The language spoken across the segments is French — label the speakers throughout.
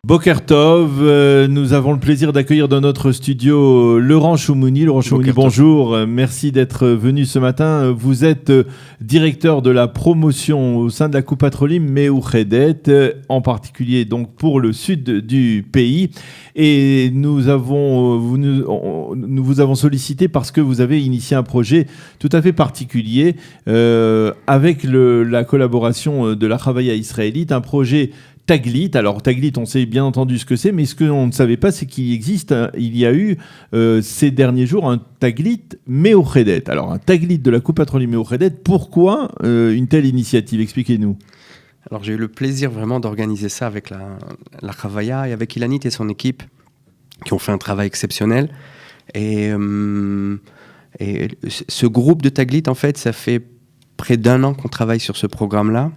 Speaker 1: Boker Tov, nous avons le plaisir d'accueillir dans notre studio Laurent Choumouni. Laurent Choumouni, bonjour, merci d'être venu ce matin. Vous êtes directeur de la promotion au sein de la Coupatrolim Meouchedet, en particulier donc pour le sud du pays. Et nous vous avons sollicité parce que vous avez initié un projet tout à fait particulier avec la collaboration de la Chavaya israélite, un projet Taglit. Alors Taglit, on sait bien entendu ce que c'est, mais ce qu'on ne savait pas, c'est qu'il existe, il y a eu ces derniers jours un Taglit Meouchedet. Alors un Taglit de la Coupatrolim Meouchedet, pourquoi une telle initiative? Expliquez-nous.
Speaker 2: Alors j'ai eu le plaisir vraiment d'organiser ça avec la Chavaya et avec Ilanit et son équipe qui ont fait un travail exceptionnel. Et ce groupe de Taglit, en fait, ça fait près d'1 an qu'on travaille sur ce programme-là.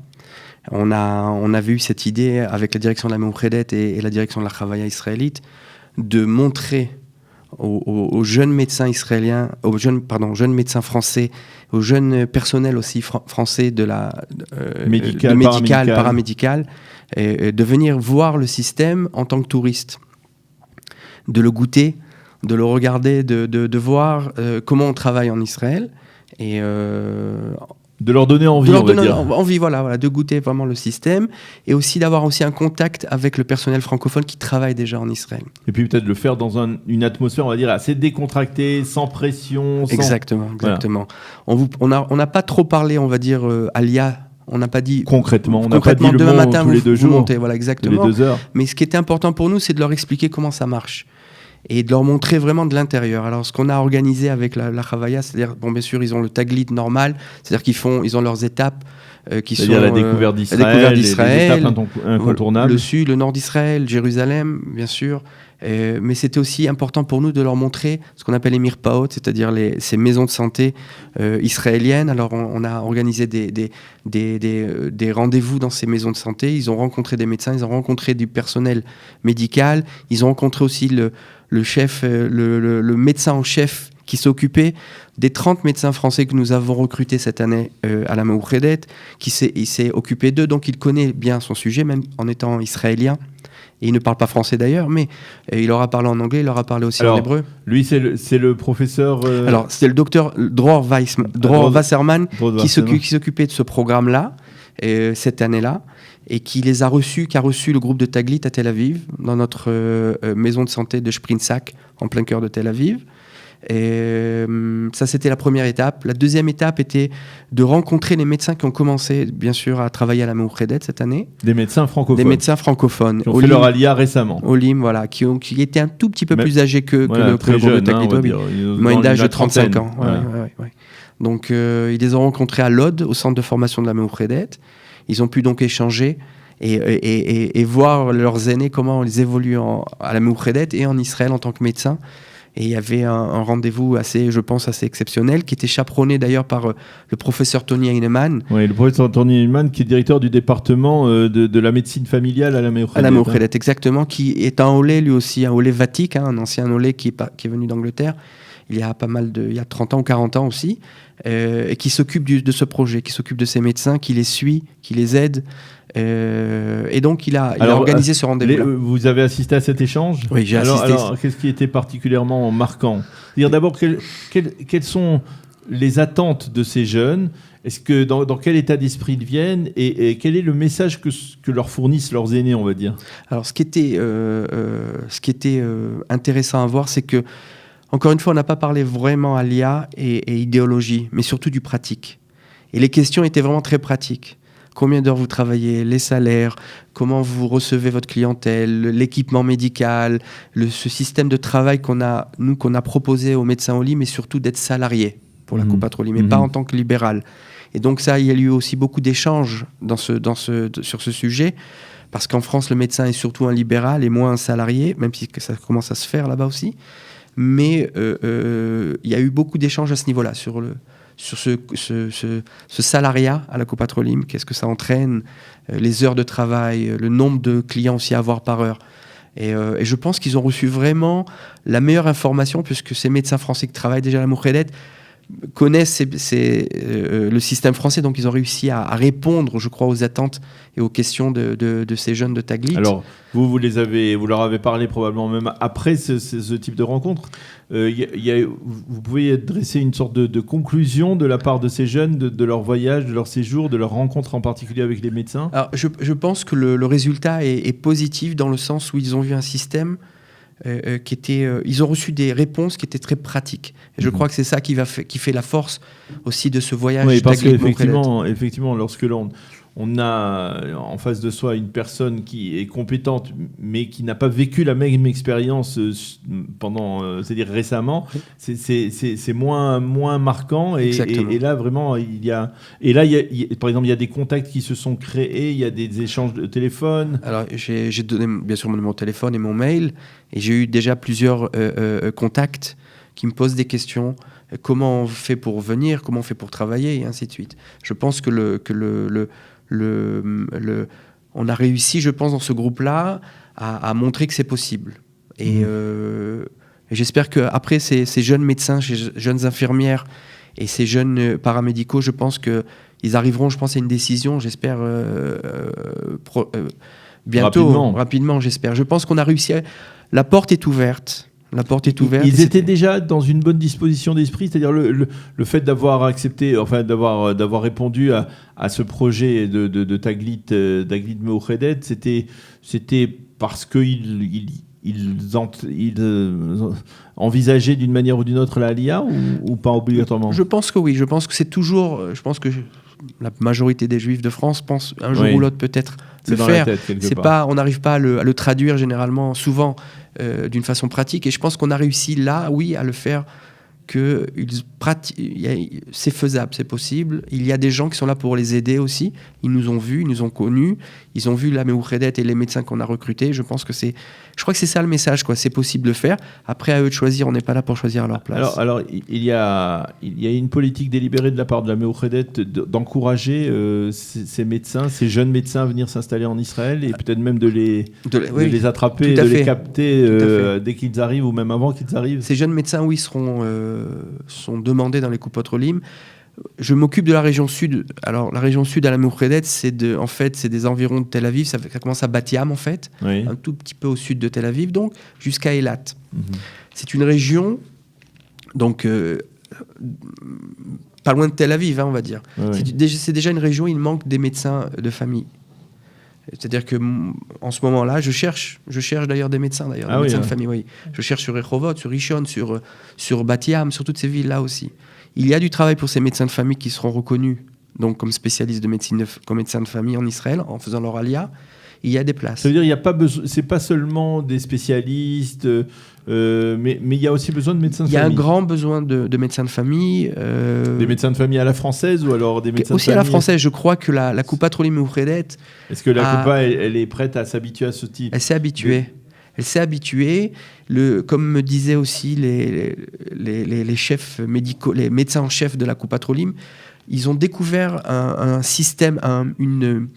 Speaker 2: On avait eu cette idée avec la direction de la Meouchedet et la direction de la Chavaya israélite de montrer aux jeunes médecins israéliens, jeunes médecins français, aux jeunes personnels aussi français de médical, paramédical, de venir voir le système en tant que touristes, de le goûter, de le regarder, de voir comment on travaille en Israël et
Speaker 1: de leur donner envie,
Speaker 2: voilà, de goûter vraiment le système et aussi d'avoir aussi un contact avec le personnel francophone qui travaille déjà en Israël.
Speaker 1: Et puis peut-être le faire dans une atmosphère, on va dire, assez décontractée, sans pression.
Speaker 2: Exactement. On n'a pas trop parlé, on va dire, Alia. On n'a pas dit
Speaker 1: concrètement, on n'a pas dit le
Speaker 2: demain
Speaker 1: mot
Speaker 2: matin
Speaker 1: tous les 2 jours,
Speaker 2: montez, voilà, exactement.
Speaker 1: Tous les 2 heures.
Speaker 2: Mais ce qui était important pour nous, c'est de leur expliquer comment ça marche et de leur montrer vraiment de l'intérieur. Alors, ce qu'on a organisé avec la Chavaya, c'est-à-dire, bon, bien sûr, ils ont le Taglit normal, c'est-à-dire ils ont leurs étapes qui sont
Speaker 1: la découverte d'Israël, les étapes incontournables.
Speaker 2: Le sud, le nord d'Israël, Jérusalem, bien sûr. Mais c'était aussi important pour nous de leur montrer ce qu'on appelle les mirpaot, c'est-à-dire ces maisons de santé israéliennes. Alors, on a organisé des rendez-vous dans ces maisons de santé. Ils ont rencontré des médecins, ils ont rencontré du personnel médical. Ils ont rencontré aussi le chef, le médecin en chef qui s'occupait des 30 médecins français que nous avons recrutés cette année à la Meouchedet. Il s'est occupé d'eux, donc il connaît bien son sujet, même en étant israélien. Et il ne parle pas français d'ailleurs, mais il leur a parlé en anglais, il leur a parlé aussi en hébreu.
Speaker 1: Lui, c'est le professeur...
Speaker 2: Alors, c'était le docteur Dror Wasserman qui s'occupait de ce programme-là, cette année-là, et qui a reçu le groupe de Taglit à Tel Aviv, dans notre maison de santé de Sprintzak, en plein cœur de Tel Aviv. Et ça, c'était la première étape. La deuxième étape était de rencontrer les médecins qui ont commencé, bien sûr, à travailler à la Meouchedet cette année.
Speaker 1: Des médecins francophones.
Speaker 2: Qui
Speaker 1: ont fait leur alia récemment.
Speaker 2: Olim, voilà, qui étaient un tout petit peu plus âgés que le groupe de Taglit. Moyenne d'âge de 35 ans. Ouais. Donc, ils les ont rencontrés à Lod, au centre de formation de la Meouchedet. Ils ont pu donc échanger et voir leurs aînés, comment ils évoluent à la Meouchedet et en Israël en tant que médecins. Et il y avait un rendez-vous assez exceptionnel, qui était chaperonné d'ailleurs par le professeur Tony Heinemann.
Speaker 1: Oui, le professeur Tony Heinemann, qui est directeur du département de la médecine familiale à la Meouchedet.
Speaker 2: À la Meouchedet, exactement, qui est un Olé lui aussi, un Olé vatique, un ancien Olé qui est venu d'Angleterre, il y a 30 ans ou 40 ans aussi, et qui s'occupe de ce projet, qui s'occupe de ces médecins, qui les suit, qui les aide. Et donc il a organisé ce rendez-vous-là.
Speaker 1: Vous avez assisté à cet échange?
Speaker 2: Oui, j'ai assisté.
Speaker 1: Alors, qu'est-ce qui était particulièrement marquant? C'est-à-dire d'abord, quelles sont les attentes de ces jeunes? Est-ce que dans quel état d'esprit ils viennent et quel est le message que leur fournissent leurs aînés, on va dire?
Speaker 2: Alors, ce qui était intéressant à voir, c'est que, encore une fois, on n'a pas parlé vraiment alia et idéologie, mais surtout du pratique. Et les questions étaient vraiment très pratiques. Combien d'heures vous travaillez, les salaires, comment vous recevez votre clientèle, l'équipement médical, ce système de travail qu'on a proposé aux médecins au lit, mais surtout d'être salarié pour la Coupatrolim, mais pas en tant que libéral. Et donc ça, il y a eu aussi beaucoup d'échanges sur ce sujet, parce qu'en France, le médecin est surtout un libéral et moins un salarié, même si ça commence à se faire là-bas aussi. Mais il y a eu beaucoup d'échanges à ce niveau-là, sur ce salariat à la Coupatrolim, qu'est-ce que ça entraîne, les heures de travail, le nombre de clients aussi à avoir par heure. Et je pense qu'ils ont reçu vraiment la meilleure information, puisque ces médecins français qui travaillent déjà à la Meouchedet connaissent le système français, donc ils ont réussi à répondre, je crois, aux attentes et aux questions de ces jeunes de Taglit.
Speaker 1: Alors, vous leur avez parlé probablement même après ce type de rencontre. Vous pouvez dresser une sorte de conclusion de la part de ces jeunes, de leur voyage, de leur séjour, de leur rencontre en particulier avec les médecins.
Speaker 2: Alors, je pense que le résultat est positif dans le sens où ils ont vu un système qui était, ils ont reçu des réponses qui étaient très pratiques. Et je crois que c'est ça qui fait la force aussi de ce voyage.
Speaker 1: Oui, parce qu'effectivement, lorsque on a en face de soi une personne qui est compétente, mais qui n'a pas vécu la même expérience c'est-à-dire récemment, c'est moins marquant. Et là, vraiment, par exemple, il y a des contacts qui se sont créés, il y a des échanges de téléphone.
Speaker 2: Alors, j'ai donné bien sûr mon numéro de téléphone et mon mail, et j'ai eu déjà plusieurs contacts qui me posent des questions. Comment on fait pour venir, comment on fait pour travailler, et ainsi de suite. Je pense que on a réussi, je pense, dans ce groupe-là, à montrer que c'est possible. Et j'espère qu'après, ces jeunes médecins, ces jeunes infirmières et ces jeunes paramédicaux, je pense qu'ils arriveront, je pense, à une décision, j'espère, bientôt, rapidement, j'espère. Je pense qu'on a réussi. La porte est ouverte. La porte est ouverte.
Speaker 1: Ils étaient déjà dans une bonne disposition d'esprit, c'est-à-dire le fait d'avoir accepté, enfin d'avoir répondu à ce projet de Taglit Meouchedet, c'était parce qu'ils envisageaient d'une manière ou d'une autre la LIA ou pas obligatoirement?
Speaker 2: Je pense que oui. Je pense que c'est toujours. Je pense que la majorité des Juifs de France pensent un jour ou l'autre peut-être le faire. On n'arrive pas à le traduire généralement, souvent, d'une façon pratique. Et je pense qu'on a réussi là, oui, à le faire. C'est faisable, c'est possible. Il y a des gens qui sont là pour les aider aussi. Ils nous ont vus, ils nous ont connus. Ils ont vu la Meouchedet et les médecins qu'on a recrutés. Je crois que c'est ça le message, quoi. C'est possible de le faire. Après, à eux de choisir. On n'est pas là pour choisir à leur place.
Speaker 1: Alors, il y a une politique délibérée de la part de la Meouchedet d'encourager ces médecins, ces jeunes médecins à venir s'installer en Israël et peut-être même de les attraper, les capter dès qu'ils arrivent ou même avant qu'ils arrivent.
Speaker 2: Ces jeunes médecins, oui, sont demandés dans les Coupot Olim. Je m'occupe de la région sud. Alors, la région sud à la Meouchedet, c'est des environs de Tel Aviv. Ça commence à Bat Yam, en fait, un tout petit peu au sud de Tel Aviv, donc, jusqu'à Eilat. C'est une région, donc, pas loin de Tel Aviv, on va dire. C'est déjà une région où il manque des médecins de famille. C'est-à-dire que en ce moment-là, je cherche d'ailleurs des médecins, des médecins de famille. Oui. Je cherche sur Rehovot, sur Rishon, sur Bat Yam, sur toutes ces villes-là aussi. Il y a du travail pour ces médecins de famille qui seront reconnus donc comme spécialistes de médecine, comme médecins de famille en Israël, en faisant leur alia. Il y a des places.
Speaker 1: Ça veut dire qu'il n'y a pas besoin, c'est pas seulement des spécialistes, mais il y a aussi besoin de médecins de famille.
Speaker 2: Il y a un grand besoin de médecins de famille.
Speaker 1: Des médecins de famille à la française ou alors des médecins
Speaker 2: aussi
Speaker 1: de famille
Speaker 2: à la française. Je crois que la Coupat Olim Meouchedet.
Speaker 1: Est-ce que la Coupa elle est prête à s'habituer à ce type?
Speaker 2: Elle s'est habituée. Elle s'est habituée. Comme me disaient aussi les chefs médicaux, les médecins en chef de la Coupat Olim, ils ont découvert un système, une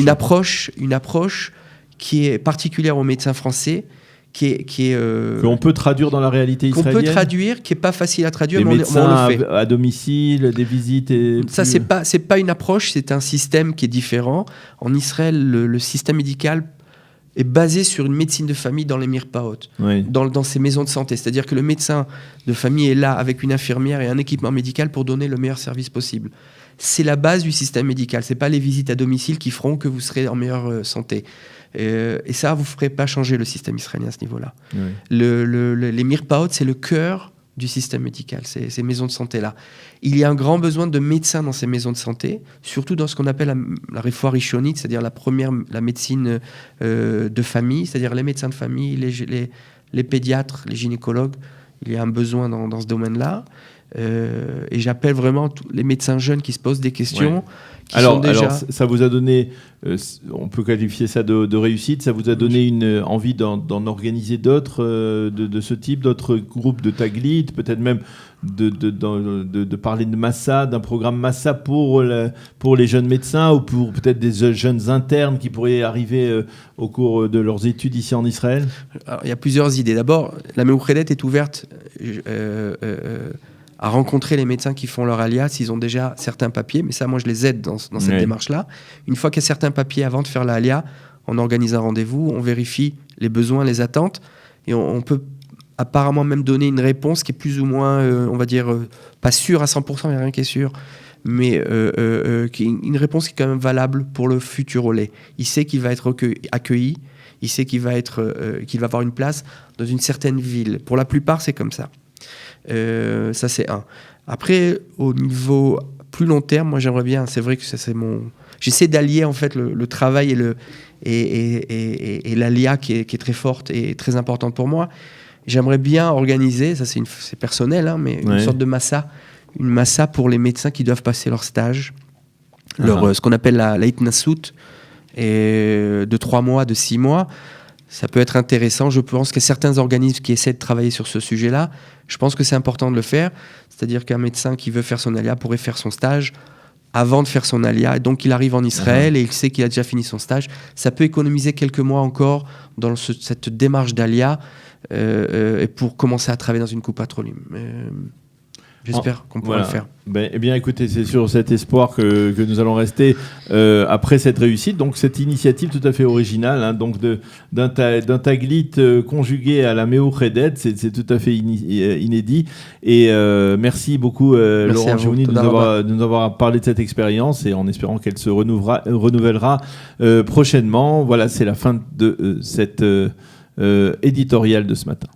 Speaker 2: approche qui est particulière aux médecins français,
Speaker 1: qu'on peut traduire dans la réalité israélienne.
Speaker 2: Qu'on peut traduire, qui est pas facile à traduire,
Speaker 1: des
Speaker 2: mais
Speaker 1: médecins
Speaker 2: on le fait.
Speaker 1: à domicile, des visites.
Speaker 2: Ça, c'est pas une approche, c'est un système qui est différent. En Israël, le système médical est basé sur une médecine de famille dans les mirpaot, dans ces maisons de santé. C'est-à-dire que le médecin de famille est là avec une infirmière et un équipement médical pour donner le meilleur service possible. C'est la base du système médical. C'est pas les visites à domicile qui feront que vous serez en meilleure santé. Et ça, vous ferez pas changer le système israélien à ce niveau-là. Les mirpaot, c'est le cœur du système médical, ces maisons de santé-là. Il y a un grand besoin de médecins dans ces maisons de santé, surtout dans ce qu'on appelle la refoua rishonite, c'est-à-dire la médecine de famille, c'est-à-dire les médecins de famille, les pédiatres, les gynécologues. Il y a un besoin dans ce domaine-là. Et j'appelle vraiment tous les médecins jeunes qui se posent des questions.
Speaker 1: Ouais.
Speaker 2: Qui sont déjà...
Speaker 1: Alors, ça vous a donné, on peut qualifier ça de réussite, ça vous a donné une envie d'en organiser d'autres de ce type, d'autres groupes de Taglit, peut-être même de parler de Massa, d'un programme Massa pour les jeunes médecins ou pour peut-être des jeunes internes qui pourraient arriver au cours de leurs études ici en Israël?
Speaker 2: Alors, il y a plusieurs idées. D'abord, la Meouchedet est ouverte à rencontrer les médecins qui font leur alia s'ils ont déjà certains papiers. Mais ça, moi, je les aide dans cette démarche-là. Une fois qu'il y a certains papiers avant de faire la alia, on organise un rendez-vous, on vérifie les besoins, les attentes, et on peut apparemment même donner une réponse qui est plus ou moins, on va dire, pas sûre à 100%, il n'y a rien qui est sûr, mais qui est une réponse qui est quand même valable pour le futur relais. Il sait qu'il va être accueilli, il sait qu'il va avoir une place dans une certaine ville. Pour la plupart, c'est comme ça. Ça, c'est un. Après, au niveau plus long terme, moi, j'aimerais bien, c'est vrai que ça, c'est mon... J'essaie d'allier, en fait, le travail et l'alia qui est très forte et très importante pour moi. J'aimerais bien organiser, ça c'est personnel, hein, mais une sorte de massa, une massa pour les médecins qui doivent passer leur stage, ce qu'on appelle la Itnasout, de 3 mois, de 6 mois. Ça peut être intéressant. Je pense qu'il y a certains organismes qui essaient de travailler sur ce sujet-là. Je pense que c'est important de le faire. C'est-à-dire qu'un médecin qui veut faire son alia pourrait faire son stage avant de faire son alia. Et donc, il arrive en Israël et il sait qu'il a déjà fini son stage. Ça peut économiser quelques mois encore dans cette démarche d'alia et pour commencer à travailler dans une coupe Patrolime. J'espère qu'on pourra le faire.
Speaker 1: Eh bien, écoutez, c'est sur cet espoir que nous allons rester après cette réussite. Donc, cette initiative tout à fait originale, hein, donc d'un Taglit conjugué à la Meouchedet, c'est tout à fait inédit. Et merci beaucoup, Laurent Géouni, de nous avoir parlé de cette expérience et en espérant qu'elle se renouvellera prochainement. Voilà, c'est la fin de cette éditorial de ce matin.